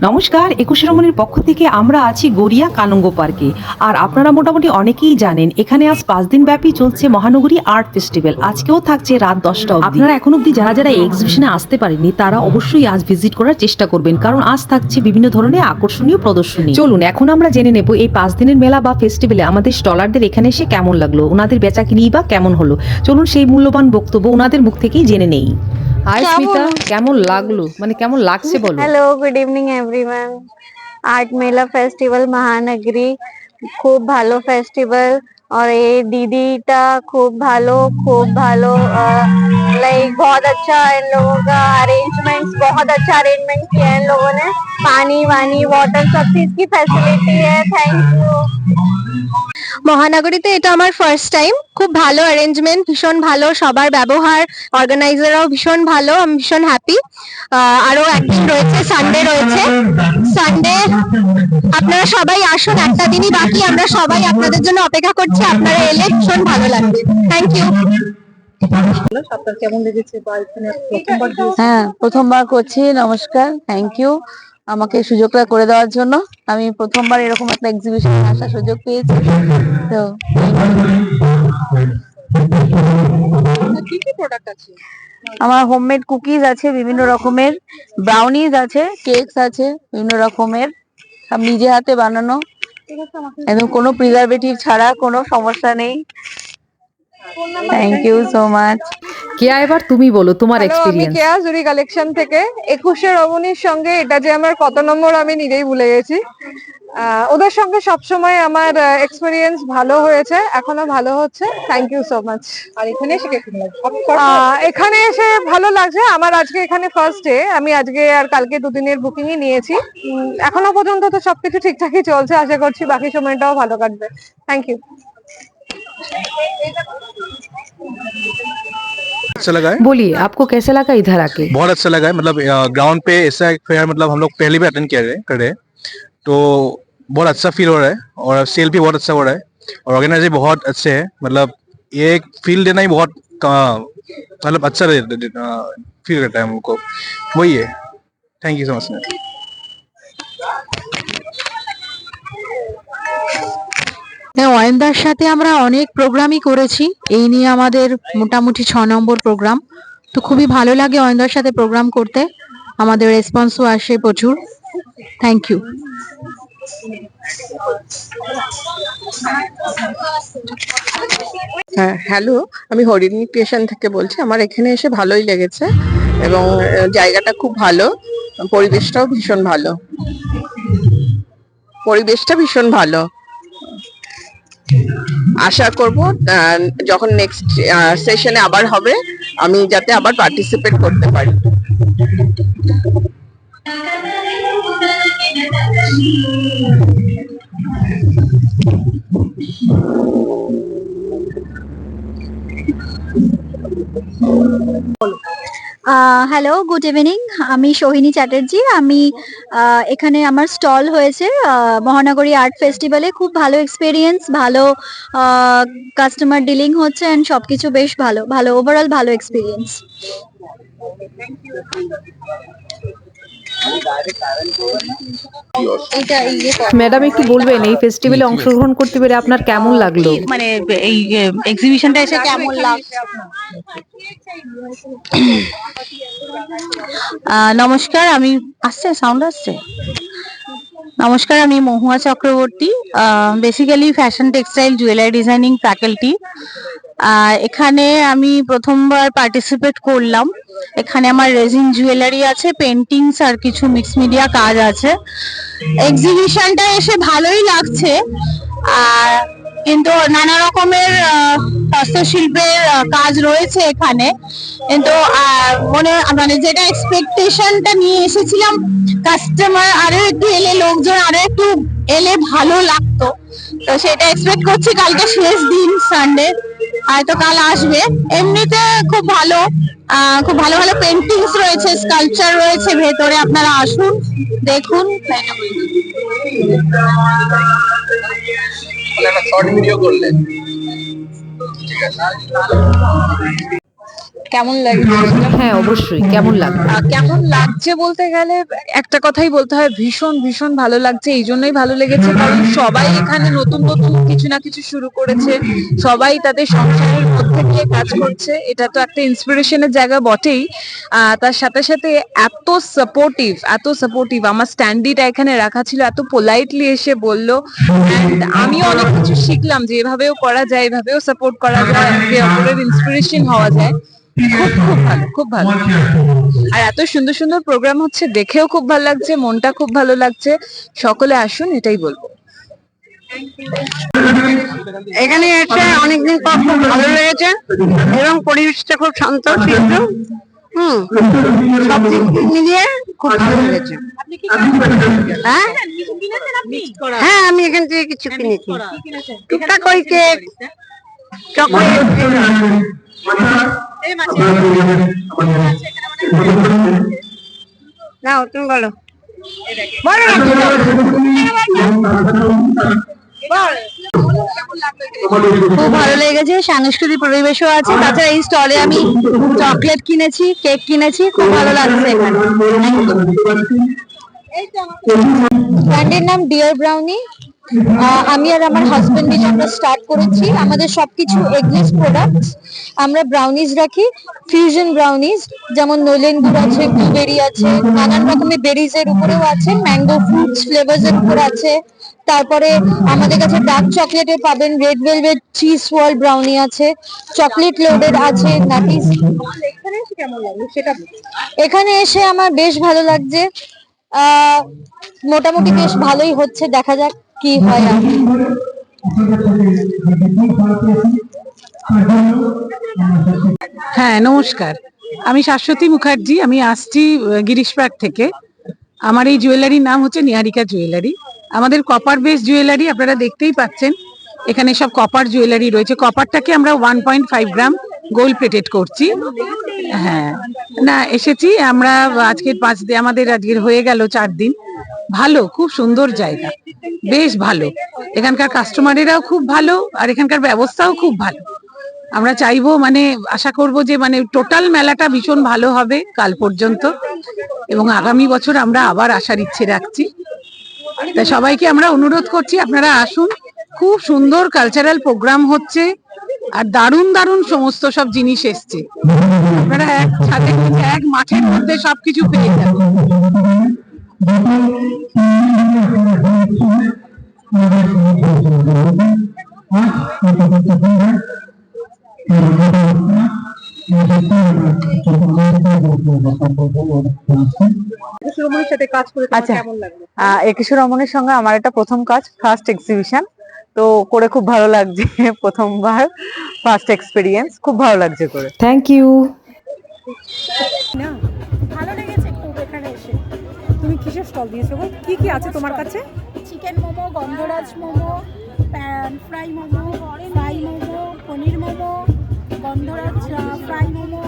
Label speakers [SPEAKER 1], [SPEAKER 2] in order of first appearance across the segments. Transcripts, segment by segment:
[SPEAKER 1] নমস্কার, একুশে রমণীর পক্ষ থেকে আমরা আছি গড়িয়া কানঙ্গ পার্কে। আর আপনারা মোটামুটি অনেকেই জানেন এখানে আজ 5 দিন ব্যাপী চলছে মহানগরী আর্ট ফেস্টিভ্যাল। আজকেও থাকছে রাত 10টা অবধি। আপনারা এখন অবধি যারা যারা এই এক্সিবিশনে আসতে পারেননি তারা অবশ্যই আজ ভিজিট করার চেষ্টা করবেন, কারণ আজ থাকছে বিভিন্ন ধরনের আকর্ষণীয় প্রদর্শনী। চলুন এখন আমরা জেনে নেব এই 5 দিনের মেলা বা ফেস্টিভ্যালে আমাদের স্টলারদের এখানে এসে কেমন লাগলো, ওনাদের বেচাকিনি বা কেমন হলো। চলুন সেই মূল্যবান বক্তব্য ওনাদের মুখ থেকেই জেনে নেই। হাই স্মিতা, কেমন লাগলো, মানে কেমন লাগছে বলো।
[SPEAKER 2] Hello good evening everyone. Art मेला फेस्टिवल महानगरी खूब ভালো ফেস্টিভ্যাল। और ये दीदीটা खूब ভালো लाइक बहुत अच्छा इन लोगों का अरेंजमेंट्स, बहुत अच्छा अरेंजमेंट किया है इन लोगों ने। पानी वानी वाटर सब चीज की फैसिलिटी है। Thank you. মহানগরীতে এটা আমার ফার্স্ট টাইম। খুব ভালো অ্যারেঞ্জমেন্ট, ভীষণ ভালো, সবার ব্যবহার, অর্গানাইজাররাও ভীষণ ভালো, আমি ভীষণ হ্যাপি। আরো একদিন রয়েছে, সানডে রয়েছে। সানডে আপনারা সবাই আসুন, একটা দিনই বাকি, আমরা সবাই আপনাদের জন্য অপেক্ষা করছি। আপনারা এলে ভীষণ ভালো লাগবে। Thank you.
[SPEAKER 3] হ্যাঁ, প্রথমবার করছি। নমস্কার, থ্যাংক ইউ আমাকে সুযোগটা করে দেওয়ার জন্য। আমি প্রথমবার এরকম একটা এক্সিবিশনে আসার সুযোগ পেয়েছি। তো আমার হোমমেড কুকিজ আছে, বিভিন্ন রকমের ব্রাউনিজ আছে, কেকস আছে বিভিন্ন রকমের, সব নিজে হাতে বানানো, একদম কোনো প্রিজারভেটিভ ছাড়া, কোনো সমস্যা নেই। Thank you so much.
[SPEAKER 1] Keya, এবার তুমি বলো তোমার
[SPEAKER 4] হ্যালো, আমি
[SPEAKER 1] এক্সপেরিয়েন্স।
[SPEAKER 4] কেয়া জুরি কালেকশন থেকে। 21শে রমণীর সঙ্গে এটা যে আমার কত নম্বর আমি নিজেই ভুলে গেছি। ওদের সঙ্গে সবসময় আমার এক্সপেরিয়েন্স ভালো হয়েছে, এখনো ভালো হচ্ছে। Thank you so much. আর এখানে এসে এখানে এসে ভালো লাগছে। আমার আজকে এখানে ফার্স্ট ডে। আমি আজকে আর কালকে দুদিনের বুকিংই নিয়েছি। এখনো পর্যন্ত তো সবকিছু ঠিকঠাকই চলছে, আশা করছি বাকি সময়টাও ভালো কাটবে। Thank you.
[SPEAKER 5] अच्छा लगा है।
[SPEAKER 1] बोलिए, आपको कैसा लगा इधर आके।
[SPEAKER 5] बहुत अच्छा लगा है। मतलब ग्राउंड पे ऐसा एक फेयर मतलब हम लोग पहले भी अटेंड कर रहे हैं, तो बहुत अच्छा फील हो रहा है और सेल भी बहुत अच्छा हो रहा है और ऑर्गेनाइजर बहुत अच्छे हैं। मतलब ये एक फील देना ही बहुत मतलब अच्छा फील करता है हमको, वही है। Thank you so much.
[SPEAKER 3] অয়নদার সাথে আমরা অনেক প্রোগ্রামই করেছি, এই নিয়ে আমাদের মোটামুটি 6 নম্বর প্রোগ্রাম। তো খুবই ভালো লাগে অয়নদার সাথে প্রোগ্রাম করতে, আমাদের রেসপন্সও আসে প্রচুর। Thank you.
[SPEAKER 6] হ্যাঁ, হ্যালো, আমি হরিণী ক্রিয়েশন থেকে বলছি। আমার এখানে এসে ভালোই লেগেছে এবং জায়গাটা খুব ভালো, পরিবেশটাও ভীষণ ভালো, পরিবেশটা ভীষণ ভালো। আশা করব যখন নেক্সট সেশনে আবার হবে আমি যাতে আবার পার্টিসিপেট করতে পারি।
[SPEAKER 2] Hello, good evening. আমি সোহিনী চ্যাটার্জি। আমি এখানে আমার স্টল হয়েছে মহানগরী আর্ট ফেস্টিভ্যালে। খুব ভালো এক্সপিরিয়েন্স, ভালো কাস্টমার ডিলিং হচ্ছে এন্ড সবকিছু বেশ ভালো ভালো, ওভারঅল ভালো এক্সপিরিয়েন্স।
[SPEAKER 1] ম্যাডাম, একটু বলবেন এই ফেস্টিভ্যালে অংশগ্রহণ করতে পেরে আপনার কেমন লাগলো।
[SPEAKER 3] মানে এই এক্সিবিশনটা এসে কেমন লাগছে? নমস্কার, আমি সাউন্ড আসছে? নমস্কার, আমি Mahua Chakraborty, basically fashion textile jewellery designing faculty. এখানে আমি প্রথমবার পার্টিসিপেট করলাম। এখানে আমার রেজিন জুয়েলারি আছে, পেন্টিংস আর কিছু মিক্স মিডিয়া কাজ আছে। এক্সিবিশনটা এসে ভালোই লাগছে, আর কিন্তু নানা রকমের হস্তশিল্পের কাজ রয়েছে এখানে। কিন্তু মানে যেটা এক্সপেকটেশনটা নিয়ে এসেছিলাম, কাস্টমার আরো একটু এলে, লোকজন আরো একটু এলে ভালো লাগতো, তো সেটা এক্সপেক্ট করছি। কালকে শেষ দিন, সানডে, হয়তো কাল আসবে। এমনিতে খুব ভালো, খুব ভালো ভালো পেন্টিংস রয়েছে, স্কাল্পচার রয়েছে ভেতরে, আপনারা আসুন দেখুন।
[SPEAKER 5] শর্ট ভিডিও করলেন, ঠিক আছে।
[SPEAKER 4] কেমন লাগে?
[SPEAKER 1] হ্যাঁ অবশ্যই, কেমন লাগবে?
[SPEAKER 4] কেমন লাগছে বলতে গেলে একটা কথাই বলতে হয়, ভীষণ ভীষণ ভালো লাগছে। এই জন্যই ভালো লেগেছে কারণ সবাই এখানে নতুন নতুন কিছু না কিছু শুরু করেছে, সবাই তাদের সংসারের মধ্যে দিয়ে কাজ করছে। এটা তো একটা ইন্সপিরেশনের জায়গা বটেই। তার সাথে সাথে এত সাপোর্টিভ, এত সাপোর্টিভ। আমার স্ট্যান্ডিটা এখানে রাখা ছিল, এত পোলাইটলি এসে বললো, অ্যান্ড আমিও অনেক কিছু শিখলাম যে এভাবেও করা যায়, এভাবেও সাপোর্ট করা যায়, একে অপরের ইন্সপিরেশন হওয়া যায়। খুব খুব ভালো, খুব ভালো। আর এত সুন্দর সুন্দর প্রোগ্রাম হচ্ছে, দেখেও খুব ভালো লাগছে, মনটা খুব ভালো লাগছে। সকলে আসুন, এটাই বলবো।
[SPEAKER 7] এখানে এসে অনেকদিন পর খুব ভালো লেগেছে এবং পরিবেশটা খুব শান্ত শিষ্ট। সব দিক মিলিয়ে খুব ভালো লেগেছে। হ্যাঁ হ্যাঁ, আমি এখান থেকে কিছু কিনেছি, টুকটাক ওই কেক, চকলেট। না তুমি বলো।
[SPEAKER 3] খুব ভালো লেগেছে, সাংস্কৃতিক পরিবেশও আছে। তাছাড়া এই স্টলে আমি চকলেট কিনেছি, কেক কিনেছি, খুব ভালো লাগছে এখানে।
[SPEAKER 2] ব্র্যান্ডের নাম ডিয়ার ব্রাউনি। আমি আর আমার হাজবেন্ড মিলে আমরা স্টার্ট করেছি। আমাদের সবকিছু এগলেস প্রোডাক্টস। আমরা ব্রাউনিজ রাখি, ফিউশন ব্রাউনিজ, যেমন নোলেন গুড় আছে, ব্লুবেরি আছে, নানান রকমের বেরিজ এর উপরেও আছে, ম্যাঙ্গো ফ্রুটস ফ্লেভার্স এর উপর আছে। তারপরে আমাদের কাছে ডার্ক চকলেটে পাবেন, রেড ভেলভেট চিজ ওয়াল ব্রাউনি আছে, চকলেট লোডেড আছে, নাটিস। এখানে এসে আমার বেশ ভালো লাগছে। মোটামুটি বেশ ভালোই হচ্ছে, দেখা যাক কি হয়।
[SPEAKER 8] হ্যাঁ নমস্কার, আমি শাশ্বতী মুখার্জি। আমি আসছি গিরিশপাড় থেকে। আমার এই জুয়েলারির নাম হচ্ছে নিহারিকা জুয়েলারি। আমাদের কপার বেস জুয়েলারি, আপনারা দেখতেই পাচ্ছেন এখানে সব কপার জুয়েলারি রয়েছে। কপারটাকে আমরা 1.5 গ্রাম গোল্ড প্লেটেড করছি। হ্যাঁ না, এসেছি আমরা আজকের 5 দিন, আমাদের আজকের হয়ে গেল 4 দিন। ভালো, খুব সুন্দর জায়গা, বেশ ভালো। এখানকার কাস্টমারেরাও খুব ভালো আর এখানকার ব্যবস্থাও খুব ভালো। আমরা চাইবো, মানে আশা করব যে মানে টোটাল মেলাটা ভীষণ ভালো হবে কাল পর্যন্ত, এবং আগামী বছর আমরা আবার আসার ইচ্ছে রাখছি। তাই সবাইকে আমরা অনুরোধ করছি আপনারা আসুন। খুব সুন্দর কালচারাল প্রোগ্রাম হচ্ছে আর দারুণ দারুণ সমস্ত সব জিনিস এসছে। আপনারা এক ছাদের নিচে, এক মাঠের মধ্যে সবকিছু পেয়ে যাবেন।
[SPEAKER 4] আচ্ছা, একুশে রমণীর সঙ্গে আমার এটা প্রথম কাজ, ফার্স্ট এক্সিবিশন। তো করে খুব ভালো লাগছে, প্রথমবার ফার্স্ট এক্সপেরিয়েন্স, খুব ভালো লাগছে করে।
[SPEAKER 1] Thank you.
[SPEAKER 9] ভালো লেগেছে খুব এখানে এসে। তুমি কিসের স্টল দিয়েছো গো? কি কি আছে তোমার কাছে? চিকেন মোমো, গন্ধরাজ মোমো, প্যান ফ্রাই মোমো, পনির মোমো, গন্ধরাজ ফ্রাই মোমো।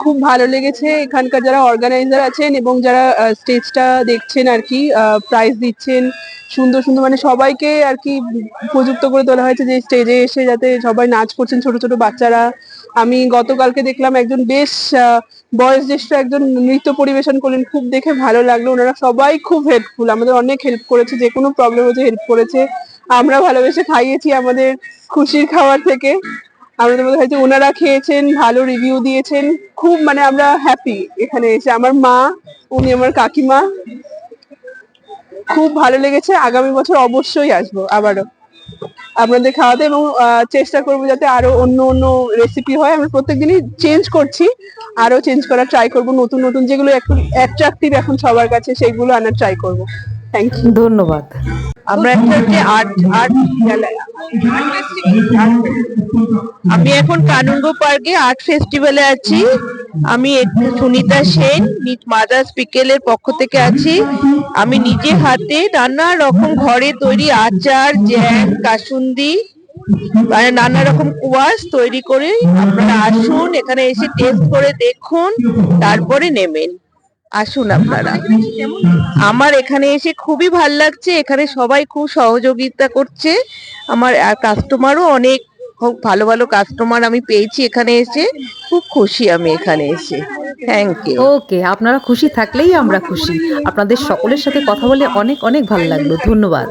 [SPEAKER 6] খুব ভালো লেগেছে। এখানকার যারা অর্গানাইজার আছেন এবং যারা স্টেজটা দেখছেন আর কি, প্রাইজ দিচ্ছেন, সুন্দর সুন্দর, মানে সবাইকে আর কি উপযুক্ত করে তোলা হয়েছে যে স্টেজে এসে যাতে সবাই নাচ করছেন, ছোট ছোট বাচ্চারা। আমি গতকালকে দেখলাম একজন বেশ বয়োজ্যেষ্ঠ একজন নৃত্য পরিবেশন করলেন, খুব দেখে ভালো লাগলো। ওনারা সবাই খুব হেল্পফুল, আমাদের অনেক হেল্প করেছে, যে কোনো প্রবলেম হচ্ছে হেল্প করেছে। আমরা ভালোবেসে খাইয়েছি আমাদের খুশির খাবার থেকে। আমাদের মধ্যে হয়তো ওনারা খেয়েছেন, ভালো রিভিউ দিয়েছেন, খুব মানে আমরা হ্যাপি এখানে এসে। আমার মা, উনি আমার কাকিমা, খুব ভালো লেগেছে। আগামী বছর অবশ্যই আসবো আবারও আপনাদের খাওয়াতে, এবং চেষ্টা করবো যাতে আরো অন্য অন্য রেসিপি হয়। আমরা প্রত্যেকদিনই চেঞ্জ করছি, আরো চেঞ্জ করার ট্রাই করবো, নতুন নতুন যেগুলো একটু অ্যাট্রাকটিভ এখন সবার কাছে সেইগুলো আনার ট্রাই করবো। Thank you.
[SPEAKER 1] ধন্যবাদ।
[SPEAKER 6] আমরা একটা হচ্ছে
[SPEAKER 7] আমি এখন কানুনগো পার্কে আর্ট ফেস্টিভ্যালে আছি। আমি সুনিতা সেন, মাদার্স পিকেলের পক্ষ থেকে আছি। আমি নিজে হাতে নানা রকম ঘরে তৈরি আচার, জ্যাম, কাসুন্দি, মানে নানা রকম কুয়াশ তৈরি করে। আপনারা আসুন, এখানে এসে টেস্ট করে দেখুন, তারপরে নেবেন। আসুন আপনারা। আমার এখানে এসে খুবই ভাল লাগছে, এখানে সবাই খুব সহযোগিতা করছে, আমার কাস্টমারও অনেক খুব ভালো ভালো কাস্টমার আমি পেয়েছি এখানে এসে, খুব খুশি আমি এখানে এসে। Thank you.
[SPEAKER 1] ওকে, আপনারা খুশি থাকলেই আমরা খুশি। আপনাদের সকলের সাথে কথা বলে অনেক অনেক ভালো লাগলো। ধন্যবাদ।